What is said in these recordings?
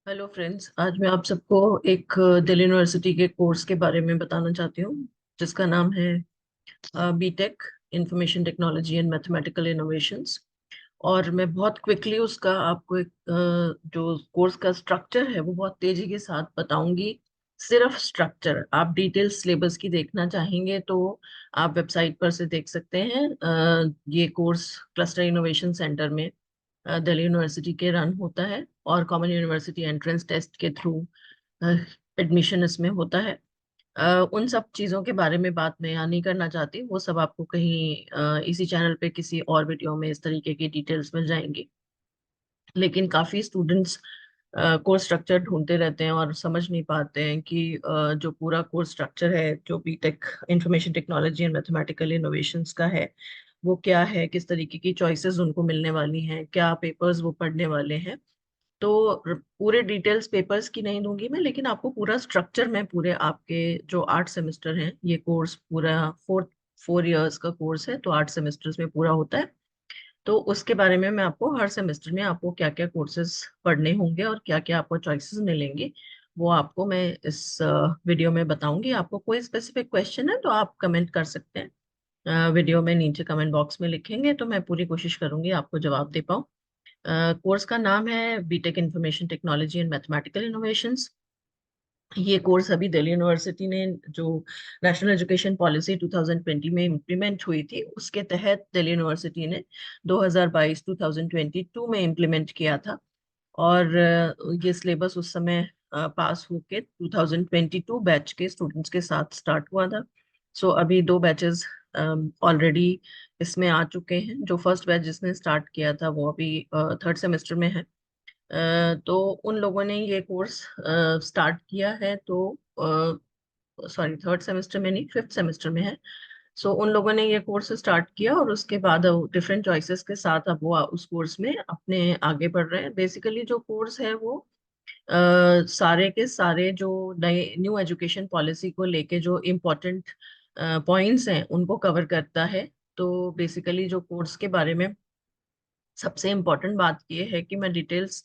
Hello friends, आज मैं आप सबको एक दिल्ली यूनिवर्सिटी के कोर्स के बारे में बताना चाहती हूँ जिसका नाम है BTech information technology and mathematical innovations. और मैं बहुत क्विकली उसका आपको एक जो कोर्स का स्ट्रक्चर है वो बहुत तेजी के साथ बताऊंगी। सिर्फ स्ट्रक्चर, आप डिटेल सिलेबस की देखना चाहेंगे तो आप वेबसाइट पर से देख सकते हैं। ये कोर्स क्लस्टर इनोवेशन सेंटर में दिल्ली यूनिवर्सिटी के रन होता है और कॉमन यूनिवर्सिटी एंट्रेंस टेस्ट के थ्रू एडमिशन इसमें होता है। उन सब चीज़ों के बारे में बात मैं यहाँ नहीं करना चाहती, वो सब आपको कहीं इसी चैनल पे किसी और वीडियो में इस तरीके की डिटेल्स मिल जाएंगी। लेकिन काफ़ी स्टूडेंट्स कोर्स स्ट्रक्चर ढूंढते रहते हैं और समझ नहीं पाते हैं कि जो पूरा कोर्स स्ट्रक्चर है जो BTech information technology and mathematical innovations का है वो क्या है, किस तरीके की चॉइसेस उनको मिलने वाली हैं, क्या पेपर्स वो पढ़ने वाले हैं। तो पूरे डिटेल्स पेपर्स की नहीं दूंगी मैं, लेकिन आपको पूरा स्ट्रक्चर में पूरे आपके जो 8 सेमेस्टर हैं, ये कोर्स पूरा 4 4 इयर्स का कोर्स है तो 8 सेमेस्टर्स में पूरा होता है। तो उसके बारे में मैं आपको हर सेमेस्टर में आपको क्या क्या कोर्सेज पढ़ने होंगे और क्या क्या आपको चॉइसेस मिलेंगी वो आपको मैं इस वीडियो में बताऊंगी। आपको कोई स्पेसिफिक क्वेश्चन है तो आप कमेंट कर सकते हैं। वीडियो में नीचे कमेंट बॉक्स में लिखेंगे तो मैं पूरी कोशिश करूंगी आपको जवाब दे पाऊँ। कोर्स का नाम है BTech information technology and mathematical innovations. ये कोर्स अभी दिल्ली यूनिवर्सिटी ने जो नेशनल एजुकेशन पॉलिसी 2020 में इम्प्लीमेंट हुई थी उसके तहत दिल्ली यूनिवर्सिटी ने 2022-2022 में इम्प्लीमेंट किया था। और ये सिलेबस उस समय पास होके 2022 बैच के स्टूडेंट्स के साथ स्टार्ट हुआ था। सो अभी 2 बैचेस ऑलरेडी इसमें आ चुके हैं। जो फर्स्ट बैच जिसने स्टार्ट किया था वो अभी 3rd सेमेस्टर में है। तो उन लोगों ने ये कोर्स स्टार्ट किया है, तो सॉरी 3rd सेमेस्टर में नहीं, 5th सेमेस्टर में है। सो उन लोगों ने ये कोर्स स्टार्ट किया और उसके बाद डिफरेंट चॉइसेस के साथ अब वो उस कोर्स में अपने आगे बढ़ रहे हैं। बेसिकली जो कोर्स है वो सारे के सारे जो नए न्यू एजुकेशन पॉलिसी को लेके जो इम्पोर्टेंट पॉइंट्स हैं उनको कवर करता है। तो बेसिकली जो कोर्स के बारे में सबसे इम्पोर्टेंट बात ये है कि मैं डिटेल्स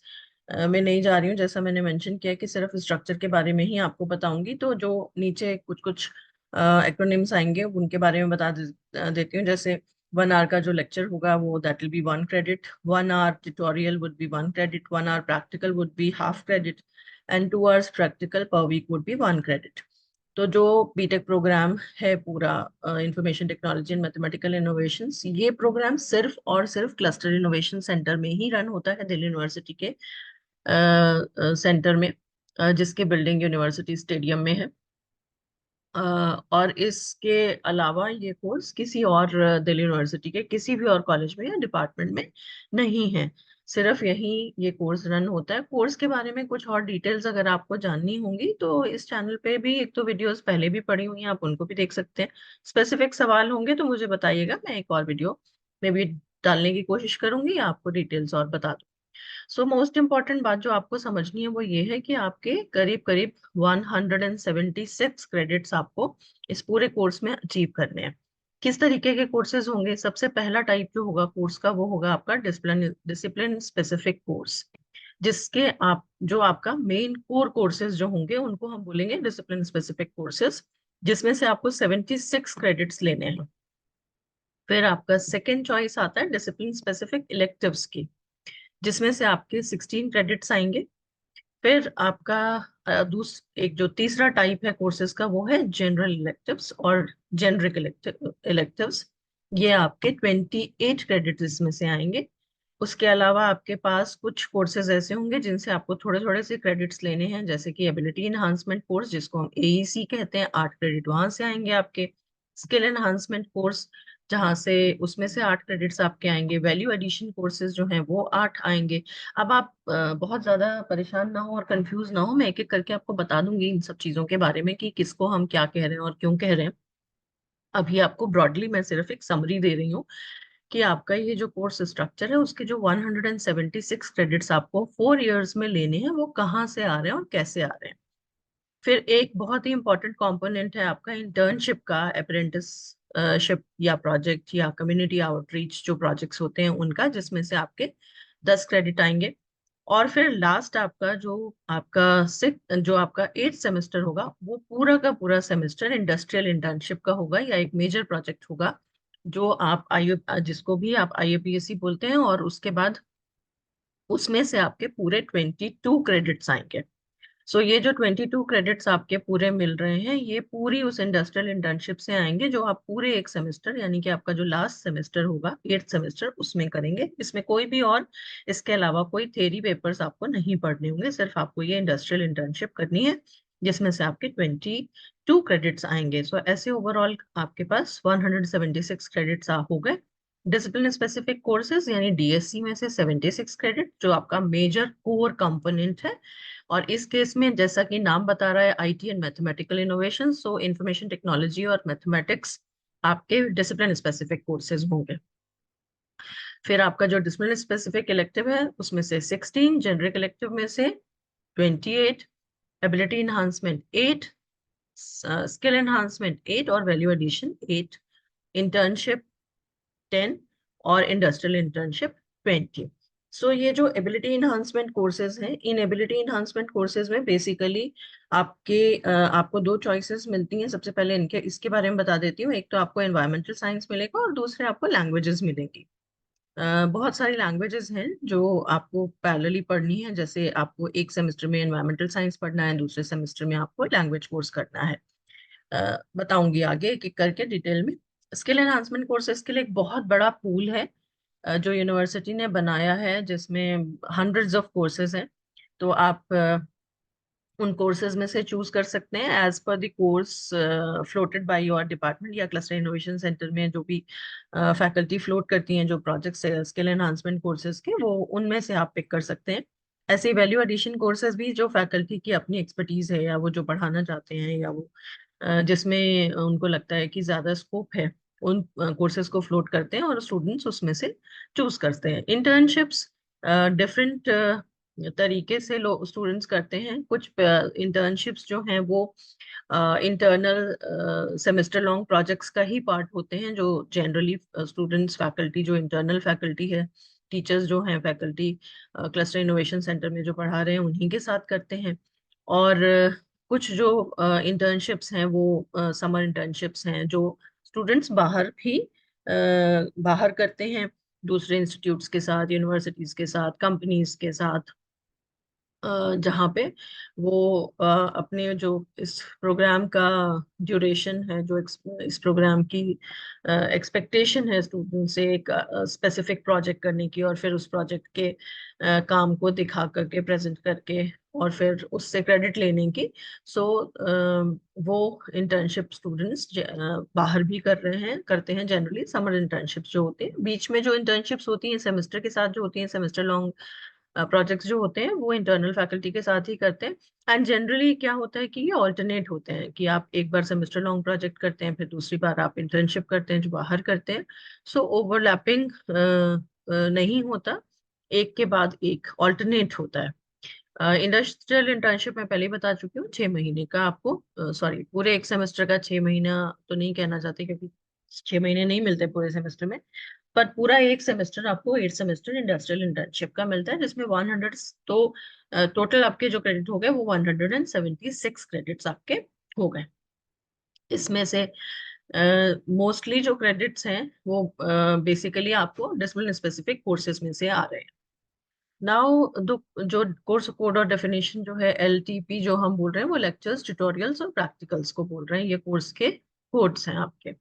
में नहीं जा रही हूँ। जैसा मैंने मेंशन किया कि सिर्फ स्ट्रक्चर के बारे में ही आपको बताऊंगी, तो जो नीचे कुछ कुछ एक्रोनिम्स आएंगे उनके बारे में देती हूँ। जैसे 1 आवर का जो लेक्चर होगा वो that will be 1 credit, 1 hour tutorial would be 1 credit, 1 hour practical would be half credit and 2 hours practical per week would be 1 credit. तो जो बीटेक प्रोग्राम है पूरा information technology and mathematical innovations, ये program सिर्फ और सिर्फ cluster innovation centre में ही run होता है दिल्ली यूनिवर्सिटी के सेंटर में, जिसके बिल्डिंग यूनिवर्सिटी स्टेडियम में है। और इसके अलावा ये कोर्स किसी और दिल्ली यूनिवर्सिटी के किसी भी और कॉलेज में या डिपार्टमेंट में नहीं है। सिर्फ यही ये कोर्स रन होता है। कोर्स के बारे में कुछ और डिटेल्स अगर आपको जाननी होंगी तो इस चैनल पे भी एक तो वीडियोस पहले भी पड़ी हुई हैं, आप उनको भी देख सकते हैं। स्पेसिफिक सवाल होंगे तो मुझे बताइएगा, मैं एक और वीडियो में भी डालने की कोशिश करूंगी, आपको डिटेल्स और बता दूँ। सो मोस्ट इम्पॉर्टेंट बात जो आपको समझनी है वो ये है कि आपके करीब करीब 176 क्रेडिट्स आपको इस पूरे कोर्स में अचीव करने हैं। किस तरीके के कोर्सेज होंगे? सबसे पहला टाइप जो होगा कोर्स का वो होगा आपका डिसिप्लिन डिसिप्लिन स्पेसिफिक कोर्स, जिसके आप जो आपका मेन कोर कोर्सेज जो होंगे उनको हम बोलेंगे डिसिप्लिन स्पेसिफिक कोर्सेज, जिसमें से आपको 76 क्रेडिट्स लेने हैं। फिर आपका सेकेंड चॉइस आता है डिसिप्लिन स्पेसिफिक इलेक्टिव्स की, जिसमें से आपके 16 क्रेडिट्स आएंगे। फिर आपका एक जो तीसरा टाइप है कोर्सेज का वो है जनरल इलेक्टिव्स और जेनरिक इलेक्टिव्स। ये आपके 28 क्रेडिट्स इसमें से आएंगे। उसके अलावा आपके पास कुछ कोर्सेज ऐसे होंगे जिनसे आपको थोड़े थोड़े से क्रेडिट्स लेने हैं, जैसे कि एबिलिटी इन्हांसमेंट कोर्स जिसको हम एईसी कहते हैं, 8 क्रेडिट वहां से आएंगे आपके। स्किल एनहांसमेंट कोर्स जहाँ से उसमें से 8 क्रेडिट्स आपके आएंगे। वैल्यू एडिशन कोर्सेज जो हैं वो 8 आएंगे। अब आप बहुत ज्यादा परेशान ना हो और कंफ्यूज ना हो, मैं एक एक करके आपको बता दूंगी इन सब चीजों के बारे में कि किसको हम क्या कह रहे हैं और क्यों कह रहे हैं। अभी आपको ब्रॉडली मैं सिर्फ एक समरी दे रही हूँ कि आपका ये जो कोर्स स्ट्रक्चर है उसके जो 176 क्रेडिट्स आपको 4 इयर्स में लेने हैं वो कहाँ से आ रहे हैं और कैसे आ रहे हैं। फिर एक बहुत ही इंपॉर्टेंट कंपोनेंट है आपका इंटर्नशिप का, अप्रेंटिसशिप या प्रोजेक्ट या कम्युनिटी आउटरीच जो प्रोजेक्ट्स होते हैं उनका, जिसमें से आपके 10 क्रेडिट आएंगे। और फिर लास्ट आपका 8th सेमेस्टर होगा, वो पूरा का पूरा सेमेस्टर इंडस्ट्रियल इंटर्नशिप का होगा या एक मेजर प्रोजेक्ट होगा, जो आप आई जिसको भी आप IUPAC बोलते हैं, और उसके बाद उसमें से आपके पूरे 22 क्रेडिट्स आएंगे। सो ये जो 22 क्रेडिट्स आपके पूरे मिल रहे हैं, ये पूरी उस इंडस्ट्रियल इंटर्नशिप से आएंगे जो आप पूरे एक सेमेस्टर, यानी कि आपका जो लास्ट सेमेस्टर होगा 8th सेमेस्टर, उसमें करेंगे। इसमें कोई भी और इसके अलावा कोई थ्योरी पेपर्स आपको नहीं पढ़ने होंगे, सिर्फ आपको ये इंडस्ट्रियल इंटर्नशिप करनी है, जिसमें से आपके 22 क्रेडिट्स आएंगे। सो ऐसे ओवरऑल आपके पास 176 क्रेडिट्स हो गए। डिसिप्लिन स्पेसिफिक कोर्सेज यानी DSC में से 76 क्रेडिट, जो आपका मेजर कोर कंपोनेंट है। और इस केस में जैसा कि नाम बता रहा है, IT and mathematical innovation, so information technology और मैथमेटिक्स आपके डिसिप्लिन स्पेसिफिक कोर्सेज होंगे। फिर आपका जो डिसिप्लिन स्पेसिफिक इलेक्टिव है, उसमें से 16, जेनरिक इलेक्टिव में से 28, एबिलिटी इन्हांसमेंट 8, स्किल एनहांसमेंट 8 और वैल्यू एडिशन 8, इंटर्नशिप 10 और इंडस्ट्रियल इंटर्नशिप 20। सो ये जो एबिलिटी इन्हांसमेंट कोर्सेज हैं, इन एबिलिटी इन्हांसमेंट कोर्सेज में बेसिकली आपको दो चॉइसेस मिलती हैं। सबसे पहले इनके इसके बारे में बता देती हूँ। एक तो आपको एनवायरमेंटल साइंस मिलेगा और दूसरे आपको लैंग्वेजेस मिलेंगी। बहुत सारी लैंग्वेजेस हैं जो आपको पैरेलली पढ़नी है। जैसे आपको एक सेमेस्टर में एनवायरमेंटल साइंस पढ़ना है, दूसरे सेमेस्टर में आपको लैंग्वेज कोर्स करना है। बताऊंगी आगे एक एक करके डिटेल में। स्किल एनहांसमेंट कोर्सेज के लिए एक बहुत बड़ा पूल है जो यूनिवर्सिटी ने बनाया है, जिसमें हंड्रेड्स ऑफ कोर्सेज हैं। तो आप उन कोर्सेज में से चूज कर सकते हैं as per the course floated by your department या क्लस्टर इनोवेशन सेंटर में जो भी फैकल्टी फ्लोट करती हैं जो प्रोजेक्ट्स स्किल एनहांसमेंट कोर्सेज के, वो उनमें से आप पिक कर सकते हैं। ऐसे वैल्यू एडिशन कोर्सेज भी जो फैकल्टी की अपनी एक्सपर्टीज है, या वो जो पढ़ाना चाहते हैं, या वो जिसमें उनको लगता है कि ज्यादा स्कोप है, उन कोर्सेज को फ्लोट करते हैं और स्टूडेंट्स उसमें से चूज करते हैं। इंटर्नशिप्स डिफरेंट तरीके से लोग स्टूडेंट्स करते हैं। कुछ इंटर्नशिप्स जो हैं वो इंटरनल सेमेस्टर लॉन्ग प्रोजेक्ट्स का ही पार्ट होते हैं, जो जनरली स्टूडेंट्स फैकल्टी जो इंटरनल फैकल्टी है, टीचर्स जो हैं फैकल्टी क्लस्टर इनोवेशन सेंटर में जो पढ़ा रहे हैं, उन्हीं के साथ करते हैं। और कुछ जो इंटर्नशिप्स हैं वो समर इंटर्नशिप्स हैं, जो स्टूडेंट्स बाहर करते हैं, दूसरे इंस्टीट्यूट्स के साथ, यूनिवर्सिटीज के साथ, कंपनीज के साथ, जहाँ पे वो अपने जो इस प्रोग्राम का ड्यूरेशन है, जो इस प्रोग्राम की एक्सपेक्टेशन है स्टूडेंट से, एक स्पेसिफिक प्रोजेक्ट करने की, और फिर उस प्रोजेक्ट के काम को दिखा करके, प्रेजेंट करके, और फिर उससे क्रेडिट लेने की। सो वो इंटर्नशिप स्टूडेंट्स बाहर भी करते हैं। जनरली समर इंटर्नशिप्स जो होते हैं, बीच में जो इंटर्नशिप्स होती हैं सेमेस्टर के साथ जो होती हैं, सेमेस्टर लॉन्ग प्रोजेक्ट्स जो होते हैं, वो इंटरनल फैकल्टी के साथ ही करते हैं। एंड जनरली क्या होता है कि ये ऑल्टरनेट होते हैं, कि आप एक बार सेमेस्टर लॉन्ग प्रोजेक्ट करते हैं, फिर दूसरी बार आप इंटर्नशिप करते हैं जो बाहर करते हैं। सो ओवरलैपिंग नहीं होता, एक के बाद एक ऑल्टरनेट होता है। इंडस्ट्रियल इंटर्नशिप मैं पहले ही बता चुकी हूँ, 6 महीने का आपको, सॉरी पूरे एक सेमेस्टर का 6 महीना तो नहीं कहना चाहते, क्योंकि 6 महीने नहीं मिलते पूरे सेमेस्टर में। पर पूरा एक सेमेस्टर आपको 8 सेमेस्टर इंडस्ट्रियल इंटर्नशिप का मिलता है, जिसमें 100 तो टोटल आपके जो क्रेडिट हो गए वो 176 क्रेडिट्स आपके हो गए। इसमें से मोस्टली जो क्रेडिट्स हैं वो बेसिकली आपको डिसिप्लिन स्पेसिफिक कोर्सेज में से आ रहे हैं। नाउ जो कोर्स कोड और डेफिनेशन जो है, LTP जो हम बोल रहे हैं, वो लेक्चर्स, ट्यूटोरियल्स और प्रैक्टिकल्स को बोल रहे हैं। ये कोर्स के कोड्स हैं आपके।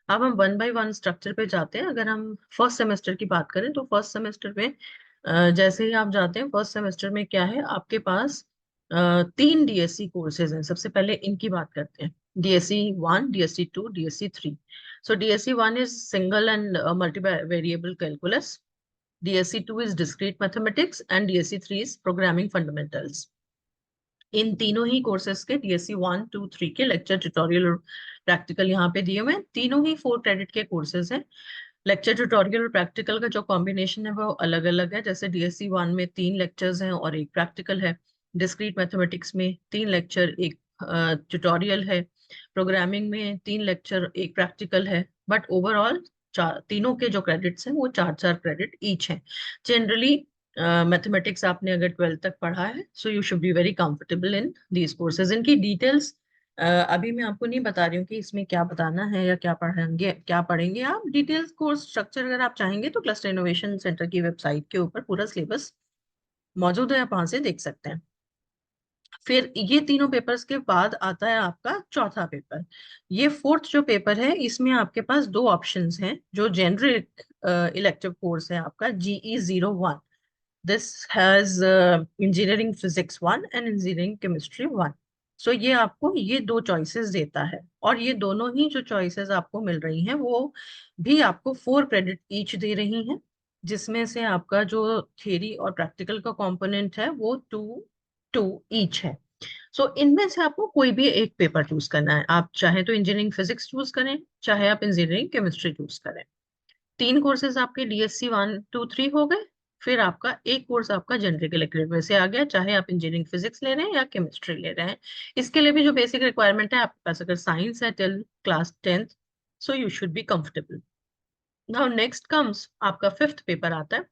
अब हम वन बाय वन स्ट्रक्चर पे जाते हैं। अगर हम फर्स्ट सेमेस्टर की बात करें, तो फर्स्ट सेमेस्टर में जैसे ही आप जाते हैं, फर्स्ट सेमेस्टर में क्या है आपके पास, 3 DSC कोर्सेज हैं। सबसे पहले इनकी बात करते हैं। DSC 1, DSC 2, DSC 3। So DSC 1 is single and multi variable calculus, DSC 2 is discrete mathematics, and DSC 3 is programming fundamentals। इन तीनों ही कोर्सेज के DSC 1, 2, 3 के लेक्चर, ट्यूटोरियल और प्रैक्टिकल यहाँ पे दिए हुए हैं। तीनों ही 4 क्रेडिट के कोर्सेज हैं। लेक्चर, ट्यूटोरियल और प्रैक्टिकल का जो कॉम्बिनेशन है वो अलग अलग है। जैसे DSC 1 में 3 लेक्चर्स हैं और एक प्रैक्टिकल है। डिस्क्रीट मैथमेटिक्स में 3 लेक्चर, एक ट्यूटोरियल है। प्रोग्रामिंग में 3 लेक्चर, एक प्रैक्टिकल है। बट ओवरऑल तीनों के जो क्रेडिट्स हैं वो 4-4 क्रेडिट ईच हैं। जनरली मैथमेटिक्स आपने अगर 12th तक पढ़ा है, so you should be very comfortable in these courses. इनकी डिटेल्स अभी मैं आपको नहीं बता रही हूँ कि इसमें क्या बताना है या क्या पढ़ेंगे आप। डिटेल्स कोर्स स्ट्रक्चर अगर आप चाहेंगे तो क्लस्टर इनोवेशन सेंटर की वेबसाइट के ऊपर पूरा सिलेबस मौजूद है, आप वहां से देख सकते हैं। फिर ये तीनों पेपर्स के बाद आता है आपका चौथा पेपर। ये फोर्थ जो पेपर है, इसमें आपके पास दो ऑप्शंस हैं। जो जेनरिक इलेक्टिव कोर्स है आपका GE01, this has engineering physics 1 and engineering chemistry 1। सो ये आपको ये दो चॉइसेस देता है, और ये दोनों ही जो चॉइसेस आपको मिल रही हैं वो भी आपको 4 क्रेडिट ईच दे रही हैं, जिसमें से आपका जो थियरी और प्रैक्टिकल का कंपोनेंट है वो 2 2 ईच है। सो इनमें से आपको कोई भी एक पेपर चूज करना है। आप चाहे तो इंजीनियरिंग फिजिक्स चूज करें, चाहे आप इंजीनियरिंग केमिस्ट्री चूज करें। तीन कोर्सेज आपके DSC 1 2 3 हो गए। फिर आपका एक कोर्स आपका जनरिक इलेक्टिव में से आ गया, चाहे आप इंजीनियरिंग फिजिक्स ले रहे हैं या केमिस्ट्री ले रहे हैं। इसके लिए भी जो बेसिक रिक्वायरमेंट है आपके पास, अगर साइंस है till class 10th, so you should be comfortable. Now next comes आपका फिफ्थ पेपर आता है,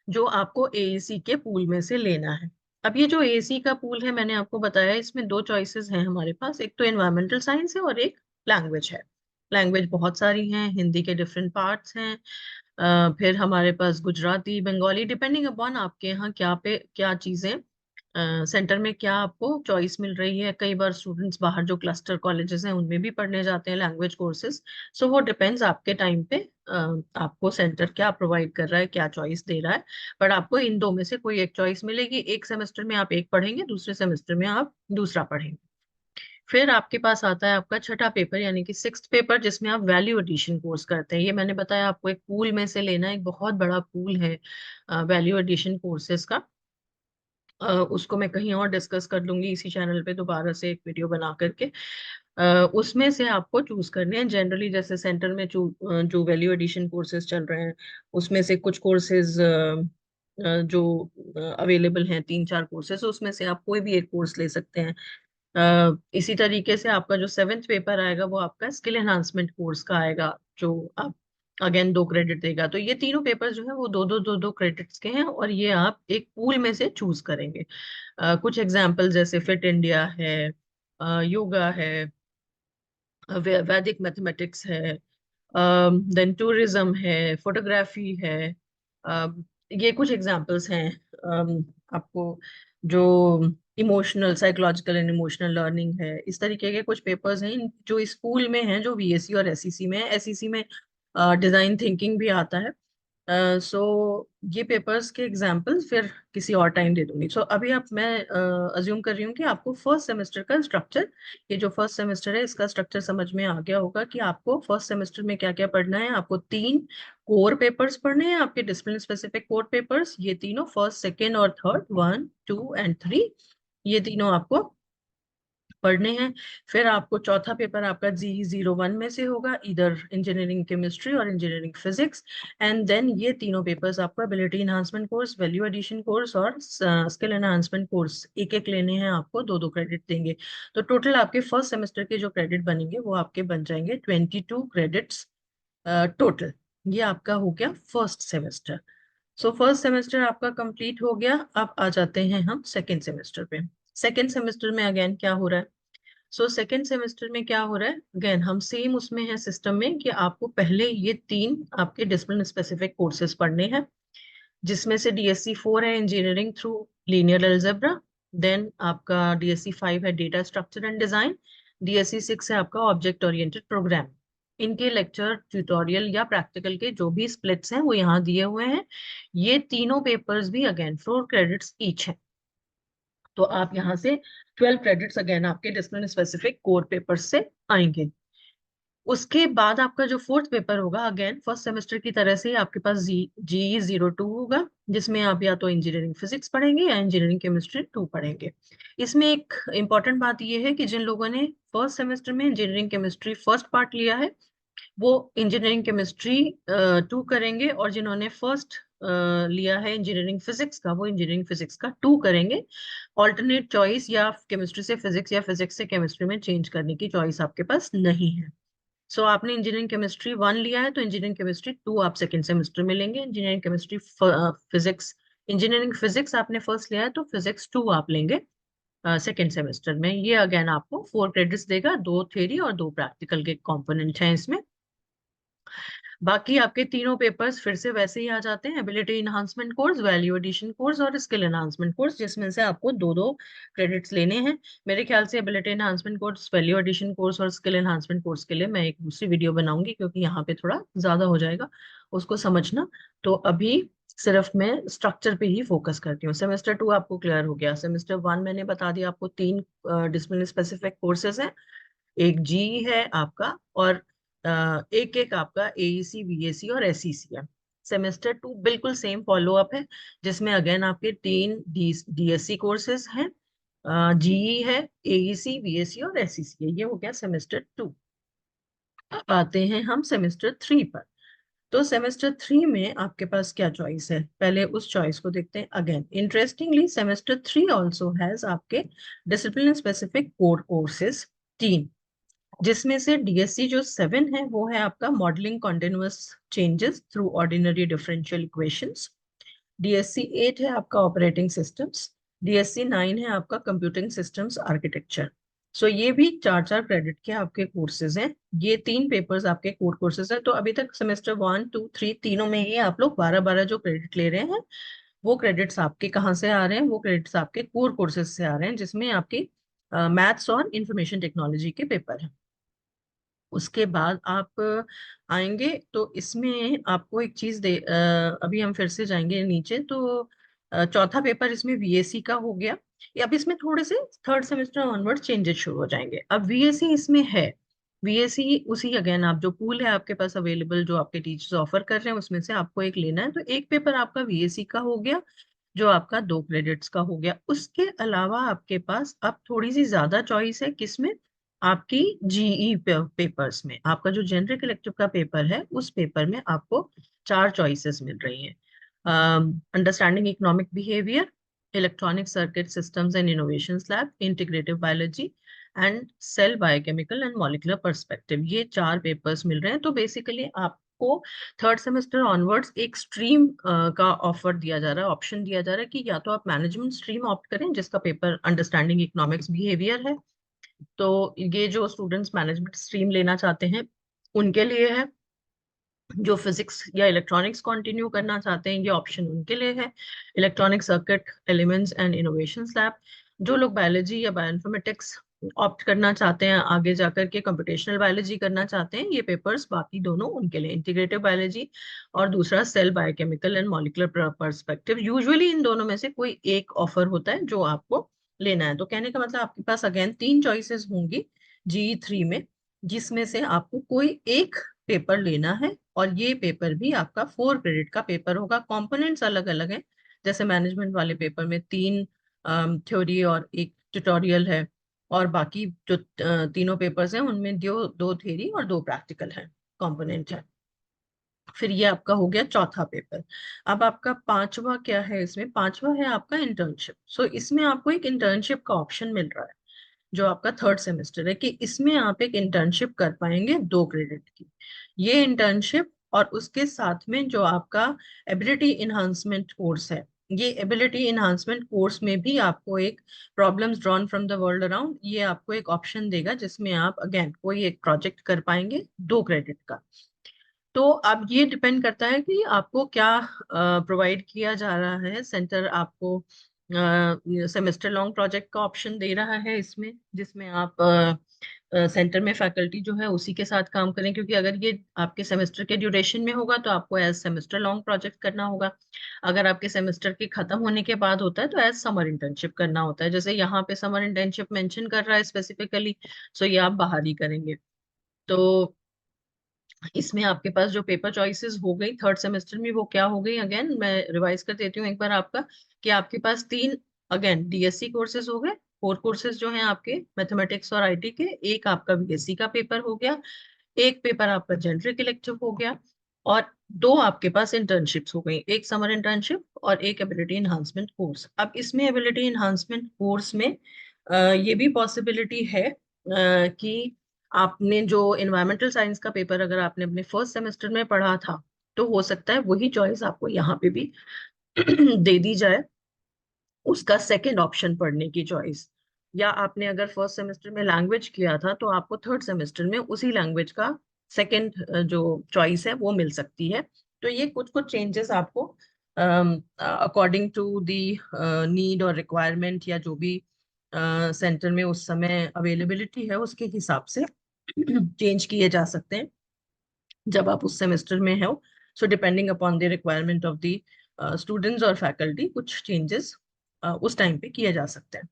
जो आपको AEC के पूल में से लेना है। अब ये जो AEC का पूल है, मैंने आपको बताया इसमें दो चॉइसेस हैं हमारे पास। एक तो एनवायरमेंटल साइंस है और एक लैंग्वेज है। लैंग्वेज बहुत सारी हैं, हिंदी के डिफरेंट पार्ट्स हैं। फिर हमारे पास गुजराती, बंगाली, डिपेंडिंग अपॉन आपके यहाँ क्या चीजें सेंटर में क्या आपको चॉइस मिल रही है। कई बार स्टूडेंट्स बाहर जो क्लस्टर कॉलेजेस हैं उनमें भी पढ़ने जाते हैं लैंग्वेज कोर्सेज। सो वो डिपेंड्स आपके टाइम पे, आपको सेंटर क्या प्रोवाइड कर रहा है, क्या चॉइस दे रहा है। बट आपको इन दो में से कोई एक चॉइस मिलेगी। एक सेमेस्टर में आप एक पढ़ेंगे, दूसरे सेमेस्टर में आप दूसरा पढ़ेंगे। फिर आपके पास आता है आपका छठा पेपर, यानी कि सिक्स्थ पेपर, जिसमें आप वैल्यू एडिशन कोर्स करते हैं। ये मैंने बताया आपको, एक पूल में से लेना है, एक बहुत बड़ा पूल है वैल्यू एडिशन कोर्सेज का। उसको मैं कहीं और डिस्कस कर लूंगी इसी चैनल पे दोबारा से एक वीडियो बना करके। उसमें से आपको चूज करने हैं जनरली, जैसे सेंटर में जो वैल्यू एडिशन कोर्सेज चल रहे हैं उसमें से कुछ कोर्सेज जो अवेलेबल हैं, 3 4 कोर्सेज, उसमें से आप कोई भी एक कोर्स ले सकते हैं। इसी तरीके से आपका जो सेवेंथ पेपर आएगा वो आपका स्किल एनहांसमेंट कोर्स का आएगा, जो आप अगेन 2 क्रेडिट देगा। तो ये तीनों पेपर जो है वो दो क्रेडिट्स के हैं, और ये आप एक पूल में से चूज करेंगे। कुछ एग्जाम्पल जैसे फिट इंडिया है, योगा है, वैदिक मैथमेटिक्स है, देन टूरिज्म है, फोटोग्राफी है। ये कुछ एग्जांपल्स हैं। आपको जो emotional, psychological and emotional learning है, इस तरीके के कुछ पेपर्स हैं जो स्कूल में हैं, जो VSC और SEC में है। SEC में डिजाइन थिंकिंग भी आता है। सो ये पेपर्स के एग्जांपल्स फिर किसी और टाइम दे दूंगी। सो अभी आप मैं अज्यूम कर रही हूँ कि आपको फर्स्ट सेमेस्टर का स्ट्रक्चर, ये जो फर्स्ट सेमेस्टर है इसका स्ट्रक्चर समझ में आ गया होगा कि आपको फर्स्ट सेमेस्टर में क्या क्या पढ़ना है। आपको 3 कोर पेपर्स पढ़ने हैं, आपके डिसिप्लिन स्पेसिफिक कोर पेपर्स, ये तीनों फर्स्ट सेकेंड और थर्ड, 1 2 एंड 3, ये तीनों आपको पढ़ने हैं। फिर आपको चौथा पेपर आपका GE01 में से होगा, इधर इंजीनियरिंग केमिस्ट्री और इंजीनियरिंग फिजिक्स। एंड देन ये तीनों पेपर्स आपको ability enhancement course, value addition course और स्किल एनहांसमेंट कोर्स एक एक लेने हैं आपको, 2 2 क्रेडिट देंगे। तो टोटल आपके फर्स्ट सेमेस्टर के जो क्रेडिट बनेंगे वो आपके बन जाएंगे 22 क्रेडिट्स टोटल। ये आपका हो गया first semester. So first semester आपका कंप्लीट हो गया। अब आ जाते हैं हम सेकेंड सेमेस्टर पे। सेकेंड सेमेस्टर में अगेन क्या हो रहा है? सो सेकेंड सेमेस्टर में क्या हो रहा है, अगेन हम सेम उसमें है सिस्टम में कि आपको पहले ये 3 आपके डिसिप्लिन स्पेसिफिक कोर्सेज पढ़ने हैं, जिसमें से DSC 4 है engineering through linear algebra. Then आपका DSC 5 है data structure and design. DSC 6 है आपका ऑब्जेक्ट ओरिएंटेड प्रोग्राम। इनके लेक्चर, ट्यूटोरियल या प्रैक्टिकल के जो भी स्प्लिट्स हैं वो यहाँ दिए हुए हैं। ये तीनों पेपर्स भी अगेन 4 क्रेडिट्स ईच है। तो आप यहाँ से 12 क्रेडिट्स अगेन आपके डिसिप्लिन स्पेसिफिक कोर पेपर से आएंगे। उसके बाद आपका जो फोर्थ पेपर होगा, अगेन फर्स्ट सेमेस्टर की तरह से ही आपके पास GE02 होगा, जिसमें आप या तो इंजीनियरिंग फिजिक्स पढ़ेंगे या इंजीनियरिंग केमिस्ट्री 2 पढ़ेंगे। इसमें एक इंपॉर्टेंट बात यह है कि जिन लोगों ने फर्स्ट सेमेस्टर में इंजीनियरिंग केमिस्ट्री फर्स्ट पार्ट लिया है वो इंजीनियरिंग केमिस्ट्री 2 करेंगे, और जिन्होंने फर्स्ट लिया है इंजीनियरिंग फिजिक्स का वो इंजीनियरिंग फिजिक्स का 2 करेंगे। ऑल्टरनेट चॉइस या केमिस्ट्री से फिजिक्स या फिजिक्स से केमिस्ट्री में चेंज करने की चॉइस आपके पास नहीं है। सो आपने इंजीनियरिंग केमिस्ट्री 1 लिया है तो इंजीनियरिंग केमिस्ट्री 2 आप सेकेंड सेमेस्टर में लेंगे। Engineering chemistry physics, engineering physics आपने फर्स्ट लिया है तो फिजिक्स 2 आप लेंगे सेकेंड सेमेस्टर में। ये अगेन आपको 4 क्रेडिट्स देगा, 2 थ्योरी और 2 प्रैक्टिकल के कंपोनेंट हैं इसमें। बाकी आपके तीनों पेपर्स फिर से वैसे ही आ जाते हैं, ability enhancement course, value addition course और स्किल एनहांसमेंट कोर्स, जिसमें से आपको दो दो क्रेडिट्स लेने हैं। मेरे ख्याल से ability enhancement course, value addition course और स्किल एनहांसमेंट कोर्स के लिए मैं एक दूसरी वीडियो बनाऊंगी, क्योंकि यहाँ पे थोड़ा ज्यादा हो जाएगा उसको समझना। तो अभी सिर्फ मैं स्ट्रक्चर पे ही फोकस करती हूँ। सेमेस्टर 2 आपको क्लियर हो गया। सेमेस्टर 1 मैंने बता दिया आपको 3 डिसिप्लिन स्पेसिफिक कोर्सेज हैं, एक जी है आपका, और एक एक आपका एईसी, बीएससी और एसईसी है। सेमेस्टर 2 बिल्कुल सेम फॉलो अप है, जिसमें अगेन आपके 3 डीएससी कोर्सेज हैं, जीई है, एईसी, बीएससी और एसईसी है। ये हो गया सेमेस्टर 2। अब आते हैं हम सेमेस्टर 3 पर। तो सेमेस्टर 3 में आपके पास क्या चॉइस है, पहले उस चॉइस को देखते हैं। Again interestingly semester 3 also has आपके डिसिप्लिन स्पेसिफिक कोर कोर्सेज 3, जिसमें से डीएससी जो 7 है वो है आपका modelling continuous changes through ordinary differential equations. DSC 8 है आपका ऑपरेटिंग सिस्टम्स। डीएससी 9 है आपका कंप्यूटिंग सिस्टम्स आर्किटेक्चर। सो ये भी 4 4 क्रेडिट के आपके कोर्सेज हैं। ये 3 पेपर्स आपके कोर कोर्सेज हैं। तो अभी तक सेमेस्टर 1 2 3 तीनों में ही आप लोग 12 12 जो क्रेडिट ले रहे हैं, वो क्रेडिट्स आपके कहाँ से आ रहे हैं, वो क्रेडिट्स आपके कोर कोर्सेज से आ रहे हैं, जिसमें आपकी मैथ्स और इंफॉर्मेशन टेक्नोलॉजी के पेपर हैं। उसके बाद आप आएंगे तो इसमें आपको एक चीज अभी हम फिर से जाएंगे नीचे तो चौथा पेपर इसमें वीएसी का हो गया। अब इसमें थोड़े से थर्ड सेमेस्टर ऑनवर्ड चेंजेस शुरू हो जाएंगे। अब वीएसी इसमें है, वीएसी उसी अगेन आप जो पूल है आपके पास अवेलेबल जो आपके टीचर्स ऑफर कर रहे हैं उसमें से आपको एक लेना है। तो एक पेपर आपका वीएसी का हो गया जो आपका 2 क्रेडिट्स का हो गया। उसके अलावा आपके पास अब थोड़ी सी ज्यादा चॉइस है, किसमें, आपकी जीई पेपर्स में। आपका जो जनरल इलेक्टिव का पेपर है उस पेपर में आपको 4 चॉइसेस मिल रही हैं, understanding economic behaviour, electronic circuit systems and innovation lab, integrative biology and cell biochemical and molecular perspective. ये 4 पेपर्स मिल रहे हैं। तो बेसिकली आपको थर्ड सेमेस्टर ऑनवर्ड्स एक स्ट्रीम का ऑफर दिया जा रहा है, ऑप्शन दिया जा रहा है कि या तो आप मैनेजमेंट स्ट्रीम ऑप्ट करें जिसका पेपर अंडरस्टैंडिंग इकोनॉमिक्स बिहेवियर है, तो ये जो स्टूडेंट्स मैनेजमेंट स्ट्रीम लेना चाहते हैं उनके लिए है। जो फिजिक्स या इलेक्ट्रॉनिक्स कंटिन्यू करना चाहते हैं ये ऑप्शन उनके लिए है। Electronic circuit elements and innovation lab, जो लोग बायोलॉजी या बायोइन्फॉर्मेटिक्स ऑप्ट करना चाहते हैं, आगे जाकर के कंप्यूटेशनल बायोलॉजी करना चाहते हैं, ये पेपर्स बाकी दोनों उनके लिए, इंटीग्रेटिव बायोलॉजी और दूसरा cell biochemical and molecular perspective. Usually इन दोनों में से कोई एक ऑफर होता है जो आपको लेना है। तो कहने का मतलब आपके पास अगेन 3 चॉइसेस होंगी जी3 में, जिसमें से आपको कोई एक पेपर लेना है। और ये पेपर भी आपका 4 क्रेडिट का पेपर होगा। कंपोनेंट्स अलग अलग हैं, जैसे मैनेजमेंट वाले पेपर में 3 थ्योरी और एक ट्यूटोरियल है, और बाकी जो तीनों पेपर्स हैं उनमें 2 थ्योरी और 2 प्रैक्टिकल है कंपोनेंट है। फिर ये आपका हो गया चौथा पेपर। अब आपका पांचवा क्या है, इसमें पांचवा है आपका इंटर्नशिप। सो इसमें आपको एक इंटर्नशिप का ऑप्शन मिल रहा है जो आपका थर्ड सेमेस्टर है, कि इसमें आप एक इंटर्नशिप कर पाएंगे 2 क्रेडिट की। ये इंटर्नशिप और उसके साथ में जो आपका एबिलिटी इन्हांसमेंट कोर्स है, ये एबिलिटी इन्हांसमेंट कोर्स में भी आपको एक problems drawn from the world around, ये आपको एक ऑप्शन देगा जिसमें आप अगेन कोई एक प्रोजेक्ट कर पाएंगे 2 क्रेडिट का। तो अब ये डिपेंड करता है कि आपको क्या प्रोवाइड किया जा रहा है। सेंटर आपको सेमेस्टर लॉन्ग प्रोजेक्ट का ऑप्शन दे रहा है इसमें, जिसमें आप सेंटर में फैकल्टी जो है उसी के साथ काम करें, क्योंकि अगर ये आपके सेमेस्टर के ड्यूरेशन में होगा तो आपको एज सेमेस्टर लॉन्ग प्रोजेक्ट करना होगा। अगर आपके सेमेस्टर के खत्म होने के बाद होता है तो एज समर इंटर्नशिप करना होता है। जैसे यहाँ पे समर इंटर्नशिप मेंशन कर रहा है स्पेसिफिकली, सो ये आप बाहर ही करेंगे। तो इसमें आपके पास जो पेपर चॉइसेस हो गई थर्ड सेमेस्टर में वो क्या हो गई, अगेन मैं रिवाइज कर देती हूँ एक बार आपका, कि आपके पास 3 अगेन डीएससी कोर्सेज हो गए, 4 कोर्सेज जो हैं आपके मैथमेटिक्स और आईटी के, एक आपका बीएससी का पेपर हो गया, एक पेपर आपका जनरल इलेक्टिव हो गया, और 2 आपके पास इंटर्नशिप्स हो गई, एक समर इंटर्नशिप और एक एबिलिटी इन्हांसमेंट कोर्स। अब इसमें एबिलिटी इन्हांसमेंट कोर्स में ये भी पॉसिबिलिटी है कि आपने जो एनवायरमेंटल साइंस का पेपर अगर आपने अपने फर्स्ट सेमेस्टर में पढ़ा था, तो हो सकता है वही चॉइस आपको यहाँ पे भी दे दी जाए, उसका सेकंड ऑप्शन पढ़ने की चॉइस। या आपने अगर फर्स्ट सेमेस्टर में लैंग्वेज किया था, तो आपको थर्ड सेमेस्टर में उसी लैंग्वेज का सेकंड जो चॉइस है वो मिल सकती है। तो ये कुछ कुछ चेंजेस आपको अकॉर्डिंग टू दी नीड और रिक्वायरमेंट, या जो भी सेंटर में उस समय अवेलेबिलिटी है उसके हिसाब से चेंज किए जा सकते हैं जब आप उस सेमेस्टर में हो। So depending upon the requirement of the students और फैकल्टी, कुछ चेंजेस उस टाइम पे किए जा सकते हैं।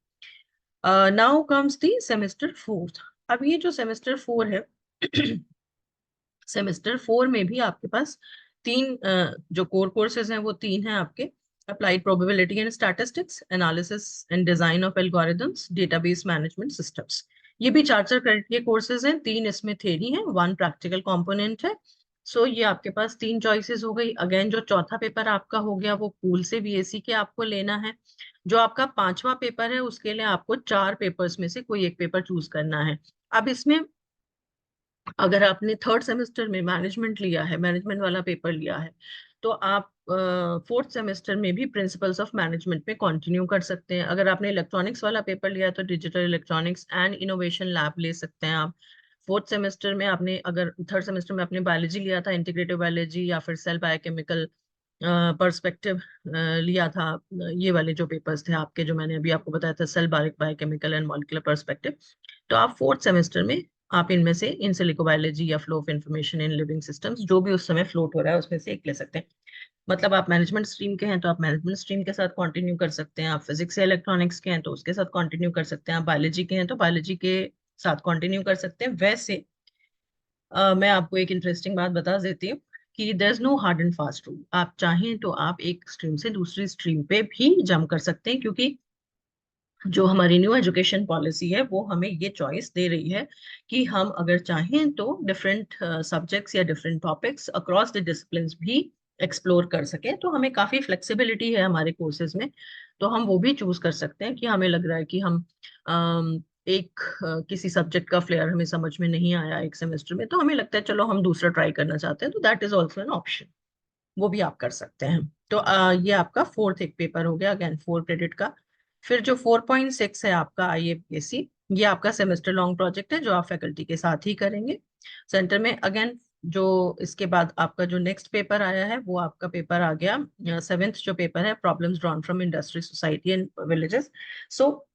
Now comes the semester fourth. अब ये जो सेमेस्टर फोर है, सेमेस्टर फोर में भी आपके पास तीन जो कोर कोर्सेज हैं वो तीन हैं आपके। Applied probability and statistics, analysis and design of algorithms, database management systems. ये भी चार चार क्रेडिट के कोर्सेज हैं, तीन इसमें थ्योरी है, वन प्रैक्टिकल कंपोनेंट है। सो ये आपके पास तीन चॉइसेस हो गई। अगेन जो चौथा पेपर आपका हो गया वो पूल से बीएससी के आपको लेना है। जो आपका पांचवा पेपर है उसके लिए आपको चार पेपर्स में से कोई एक पेपर चूज करना है। अब इसमें अगर आपने थर्ड सेमेस्टर में मैनेजमेंट लिया है, मैनेजमेंट वाला पेपर लिया है, तो आप फोर्थ सेमेस्टर में भी प्रिंसिपल्स ऑफ मैनेजमेंट में कंटिन्यू कर सकते हैं। अगर आपने इलेक्ट्रॉनिक्स वाला पेपर लिया है तो digital electronics and innovation lab ले सकते हैं आप। फोर्थ सेमेस्टर में आपने, अगर थर्ड सेमेस्टर में आपने बायोलॉजी लिया था, इंटीग्रेटिव बायोलॉजी या फिर सेल बायोकेमिकल पर्सपेक्टिव लिया था, ये वाले जो पेपर्स थे आपके, जो मैंने अभी आपको बताया था, cell biochemical and molecular perspective, तो आप फोर्थ सेमेस्टर में आप इनमें से इन सिलिको बायोलॉजी या flow of information in living systems, जो भी उस समय फ्लोट हो रहा है उसमें से एक ले सकते हैं। मतलब आप मैनेजमेंट स्ट्रीम के हैं तो आप मैनेजमेंट स्ट्रीम के साथ कंटिन्यू कर सकते हैं, आप फिजिक्स या इलेक्ट्रॉनिक्स के हैं तो उसके साथ कंटिन्यू कर सकते हैं, आप बायोलॉजी के हैं तो बायोलॉजी के साथ कंटिन्यू कर सकते हैं। वैसे मैं आपको एक इंटरेस्टिंग बात बता देती हूँ कि there is no hard and fast rule. आप चाहें तो आप एक स्ट्रीम से दूसरी स्ट्रीम पे भी जंप कर सकते हैं, क्योंकि जो हमारी न्यू एजुकेशन पॉलिसी है वो हमें ये चॉइस दे रही है कि हम अगर चाहें तो डिफरेंट सब्जेक्ट्स या different topics across the disciplines भी एक्सप्लोर कर सकें। तो हमें काफ़ी फ्लेक्सिबिलिटी है हमारे कोर्सेज में। तो हम वो भी चूज कर सकते हैं कि हमें लग रहा है कि हम एक किसी सब्जेक्ट का फ्लेयर हमें समझ में नहीं आया एक सेमेस्टर में, तो हमें लगता है चलो हम दूसरा ट्राई करना चाहते हैं, तो that is also an option. वो भी आप कर सकते हैं। तो ये आपका फोर्थ एक पेपर हो गया, अगेन 4 क्रेडिट का। फिर जो 4.6 है आपका आईएपीएससी, ये आपका सेमेस्टर लॉन्ग प्रोजेक्ट है जो आप फैकल्टी के साथ ही करेंगे सेंटर में। अगेन जो इसके बाद आपका जो नेक्स्ट पेपर आया है वो आपका पेपर आ गया सेवेंथ जो पेपर है, problems drawn from industry society and villages. So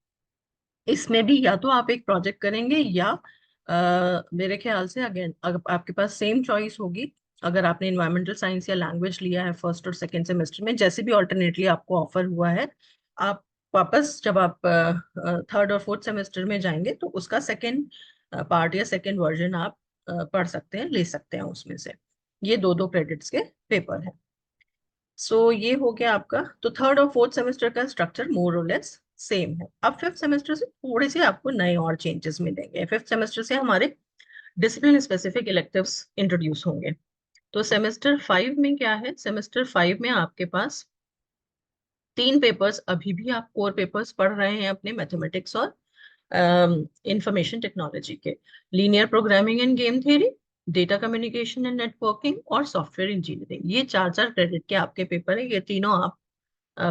इसमें भी या तो आप एक प्रोजेक्ट करेंगे या मेरे ख्याल से अगेन अगर आपके पास सेम चॉइस होगी, अगर आपने इन्वायरमेंटल साइंस या लैंग्वेज लिया है फर्स्ट और सेकेंड सेमेस्टर में, जैसे भी ऑल्टरनेटली आपको ऑफर हुआ है, आप वापस जब आप थर्ड और फोर्थ सेमेस्टर में जाएंगे तो उसका सेकेंड पार्ट या सेकेंड वर्जन आप पढ़ सकते हैं, ले सकते हैं उसमें से। ये दो दो क्रेडिट्स के पेपर हैं। सो ये हो गया आपका। तो थर्ड और फोर्थ सेमेस्टर का स्ट्रक्चर मोर और लेस सेम है। अब फिफ्थ सेमेस्टर से थोड़े से आपको नए और चेंजेस मिलेंगे। फिफ्थ सेमेस्टर से हमारे डिसिप्लिन स्पेसिफिक इलेक्टिव्स इंट्रोड्यूस होंगे। तो सेमेस्टर फाइव में क्या है, सेमेस्टर फाइव में आपके पास तीन पेपर्स, अभी भी आप कोर पेपर्स पढ़ रहे हैं अपने मैथमेटिक्स और इंफॉर्मेशन टेक्नोलॉजी के, linear programming end game theory, data communication and networking और सॉफ्टवेयर इंजीनियरिंग। ये चार चार क्रेडिट के आपके पेपर है। ये तीनों आप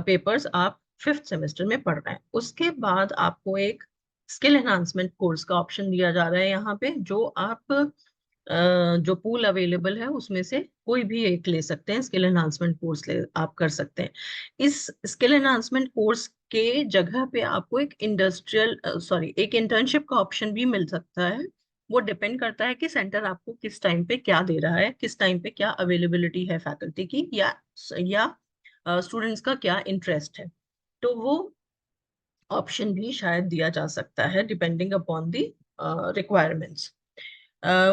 पेपर्स आप फिफ्थ सेमेस्टर में पढ़ रहे हैं। उसके बाद आपको एक स्किल एनहांसमेंट कोर्स का ऑप्शन दिया जा रहा है यहाँ पे, जो आप जो पूल अवेलेबल है उसमें से कोई भी एक ले सकते हैं। स्किल एनहांसमेंट कोर्स ले आप कर सकते हैं। इस स्किल एनहांसमेंट कोर्स के जगह पे आपको एक इंडस्ट्रियल सॉरी एक इंटर्नशिप का ऑप्शन भी मिल सकता है। वो डिपेंड करता है कि सेंटर आपको किस टाइम पे क्या दे रहा है, किस टाइम पे क्या अवेलेबिलिटी है फैकल्टी की, या स्टूडेंट्स का क्या इंटरेस्ट है। तो वो ऑप्शन भी शायद दिया जा सकता है डिपेंडिंग अपॉन दी रिक्वायरमेंट्स।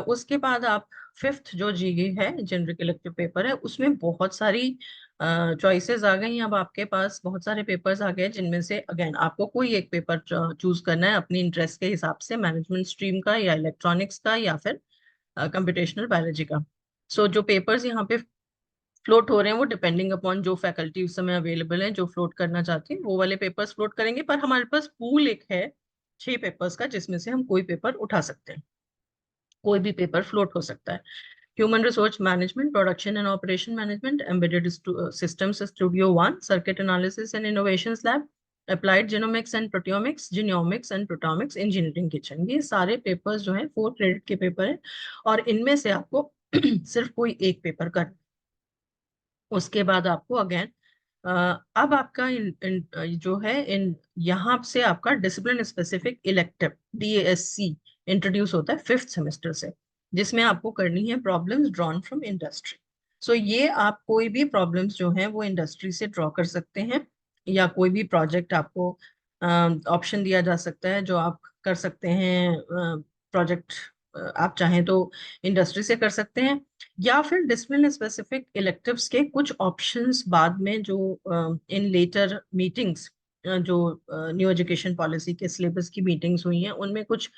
उसके बाद आप फिफ्थ जो जीके है, जनरल इलेक्टिव पेपर है, उसमें बहुत सारी चॉइसेस आ गई। अब आपके पास बहुत सारे पेपर्स आ गए जिनमें से अगेन आपको कोई एक पेपर चूज करना है अपनी इंटरेस्ट के हिसाब से, मैनेजमेंट स्ट्रीम का या इलेक्ट्रॉनिक्स का या फिर कंप्यूटेशनल बायोलॉजी का। सो जो पेपर्स यहाँ पे फ्लोट हो रहे हैं वो डिपेंडिंग अपॉन जो फैकल्टी उस समय अवेलेबल है, जो फ्लोट करना चाहती है वो वाले पेपर्स फ्लोट करेंगे। पर हमारे पास पूल एक है 6 पेपर्स का, जिसमें से हम कोई पेपर उठा सकते हैं। कोई भी पेपर फ्लोट हो सकता है। Human resource management, production and operation management, embedded systems studio 1, circuit analysis and innovations lab, applied genomics and proteomics, genomics and proteomics, engineering kitchen. ये सारे पेपर्स जो हैं 4 क्रेडिट के पेपर हैं, और इनमें से आपको सिर्फ कोई एक पेपर करना। उसके बाद आपको अगेन अब आपका जो है इन यहाँ से आपका discipline specific elective DASC introduce होता है 5th सेमेस्टर से, जिसमें आपको करनी है प्रॉब्लम्स ड्रॉन फ्रॉम इंडस्ट्री। सो ये आप कोई भी प्रॉब्लम्स जो हैं वो इंडस्ट्री से ड्रॉ कर सकते हैं, या कोई भी प्रोजेक्ट आपको ऑप्शन दिया जा सकता है जो आप कर सकते हैं। प्रोजेक्ट आप चाहें तो इंडस्ट्री से कर सकते हैं, या फिर डिसिप्लिन स्पेसिफिक इलेक्टिव्स के कुछ ऑप्शंस बाद में जो इन लेटर मीटिंग्स, जो न्यू एजुकेशन पॉलिसी के सिलेबस की मीटिंग्स हुई हैं उनमें कुछ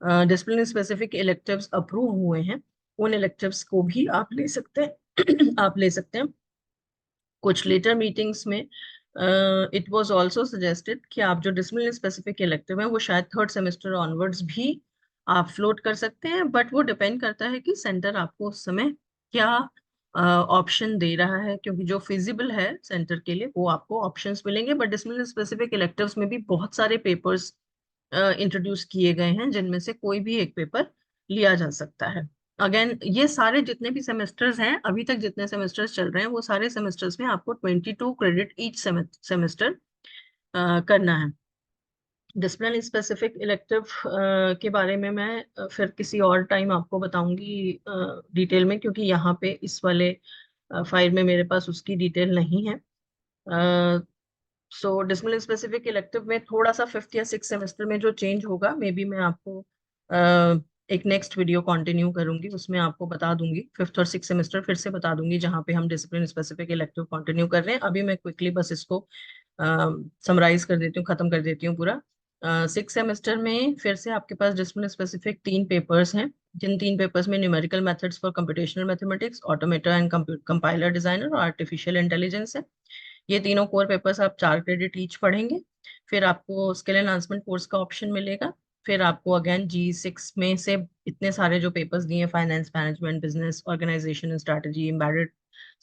डिसिप्लिन स्पेसिफिक इलेक्टिव्स अप्रूव हुए हैं, उन इलेक्टिव्स को भी आप ले सकते हैं। आप ले सकते हैं। कुछ लेटर मीटिंग्स में इट वाज आल्सो सजेस्टेड कि आप जो डिसिप्लिन स्पेसिफिक इलेक्टिव है वो शायद 3rd सेमेस्टर ऑनवर्ड्स भी आप फ्लोट कर सकते हैं, बट वो डिपेंड करता है कि सेंटर आपको उस समय क्या ऑप्शन दे रहा है, क्योंकि जो फिजिबल है सेंटर के लिए वो आपको ऑप्शंस मिलेंगे। बट डिसिप्लिन स्पेसिफिक इलेक्टिव्स में भी बहुत सारे पेपर्स इंट्रोड्यूस किए गए हैं, जिनमें से कोई भी एक पेपर लिया जा सकता है। अगेन ये सारे जितने भी सेमेस्टर्स हैं, अभी तक जितने सेमेस्टर्स चल रहे हैं वो सारे सेमेस्टर्स में आपको 22 क्रेडिट ईच सेमेस्टर करना है। डिसिप्लिन स्पेसिफिक इलेक्टिव के बारे में मैं फिर किसी और टाइम आपको बताऊंगी डिटेल में, क्योंकि यहाँ पे इस वाले फाइल में मेरे पास उसकी डिटेल नहीं है। सो डिसिप्लिन स्पेसिफिक इलेक्टिव में थोड़ा सा 5th या 6th सेमेस्टर में जो चेंज होगा, मे बी मैं आपको एक नेक्स्ट वीडियो कंटिन्यू करूंगी, उसमें आपको बता दूंगी 5th और 6th सेमेस्टर फिर से बता दूंगी, जहाँ पे हम डिसिप्लिन स्पेसिफिक इलेक्टिव कंटिन्यू कर रहे हैं। अभी मैं क्विकली बस इसको समराइज कर देती हूँ, खत्म कर देती हूँ पूरा। 6th सेमेस्टर में फिर से आपके पास डिसिप्लिन स्पेसिफिक 3 पेपर्स हैं, जिन 3 पेपर्स में numerical methods for computational mathematics, automata and compiler designer और आर्टिफिशियल इंटेलिजेंस है। ये तीनों कोर पेपर्स आप 4 क्रेडिट ईच पढ़ेंगे। फिर आपको स्किल एनहांसमेंट कोर्स का ऑप्शन मिलेगा। फिर आपको अगेन G6 में से इतने सारे जो पेपर्स दिए, finance management, business organisation strategy, embedded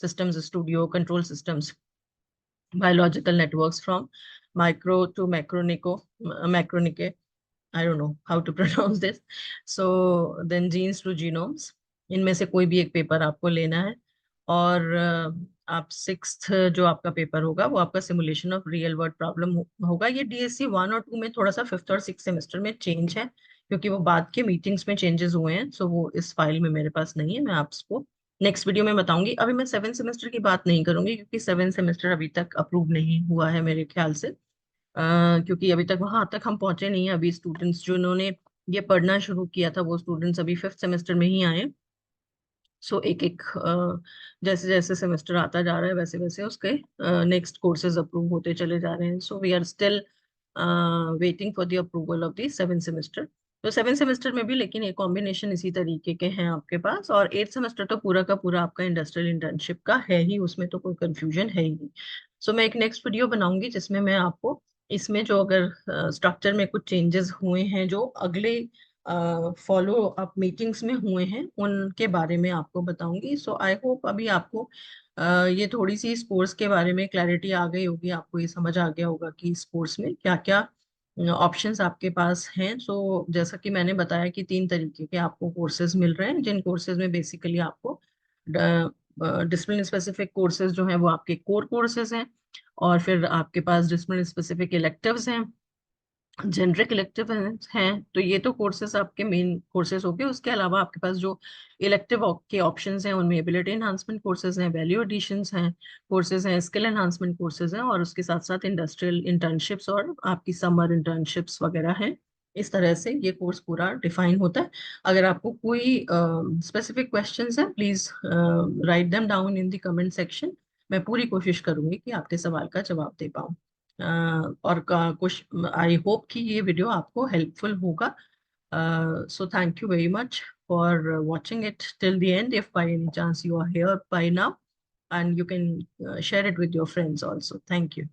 systems studio, control systems, biological networks from micro to macronique. I don't know how to pronounce this. So then genes to genomes, इनमें से कोई भी एक पेपर आपको लेना है। और आप 6th जो आपका पेपर होगा वो आपका simulation of real world problem होगा। ये DSC 1 और 2 में थोड़ा सा 5th और 6th सेमेस्टर में चेंज है, क्योंकि वो बाद के मीटिंग्स में चेंजेस हुए हैं, सो वो इस फाइल में मेरे पास नहीं है। मैं आपको नेक्स्ट वीडियो में बताऊंगी। अभी मैं 7th सेमेस्टर की बात नहीं करूंगी, क्योंकि 7th सेमेस्टर अभी तक अप्रूव नहीं हुआ है मेरे ख्याल से, क्योंकि अभी तक वहां तक हम पहुंचे नहीं हैं। अभी स्टूडेंट्स जिन्होंने ये पढ़ना शुरू किया था वो स्टूडेंट्स अभी 5th सेमेस्टर में ही आए। सो एक एक जैसे जैसे सेमेस्टर आता जा रहा है वैसे वैसे उसके नेक्स्ट कोर्सेज अप्रूव होते चले जा रहे हैं। So we are still waiting for the approval of the 7th semester. तो 7th सेमेस्टर में भी लेकिन एक कॉम्बिनेशन इसी तरीके के हैं आपके पास, और 8th सेमेस्टर तो पूरा का पूरा आपका इंडस्ट्रियल इंटर्नशिप का है ही, उसमें तो कोई कंफ्यूजन है ही नहीं। सो मैं एक नेक्स्ट वीडियो बनाऊंगी जिसमें मैं आपको इसमें जो अगर स्ट्रक्चर में कुछ चेंजेस हुए हैं जो अगले फॉलो अप मीटिंग्स में हुए हैं उनके बारे में आपको बताऊंगी। सो आई होप अभी आपको ये थोड़ी सी इस कोर्स के बारे में क्लैरिटी आ गई होगी, आपको ये समझ आ गया होगा कि इस कोर्स में क्या क्या ऑप्शंस आपके पास हैं। सो जैसा कि मैंने बताया कि 3 तरीके के आपको कोर्सेज मिल रहे हैं, जिन कोर्सेज में बेसिकली आपको डिसिप्लिन स्पेसिफिक कोर्सेज जो हैं वो आपके कोर कोर्सेज हैं, और फिर आपके पास डिसिप्लिन स्पेसिफिक इलेक्टिव्स हैं, जेनरिक इलेक्टिव हैं। तो ये तो कोर्सेज आपके मेन कोर्सेज हो गए। उसके अलावा आपके पास जो इलेक्टिव के ऑप्शंस हैं उनमें एबिलिटी एनहांसमेंट कोर्सेज हैं, वैल्यू एडिशंस हैं, कोर्सेज हैं, स्किल एनहांसमेंट कोर्सेज हैं, और उसके साथ साथ इंडस्ट्रियल इंटर्नशिप्स और आपकी समर इंटर्नशिप्स वगैरह हैं। इस तरह से ये कोर्स पूरा डिफाइन होता है। अगर आपको कोई स्पेसिफिक क्वेश्चंस है, please write them down in the comment section. मैं पूरी कोशिश करूंगी कि आपके सवाल का जवाब दे पाऊँ। और कुछ आई होप कि ये वीडियो आपको हेल्पफुल होगा। So thank you very much for watching it till the end. If by any chance you are here by now, and you can share it with your friends also. Thank you.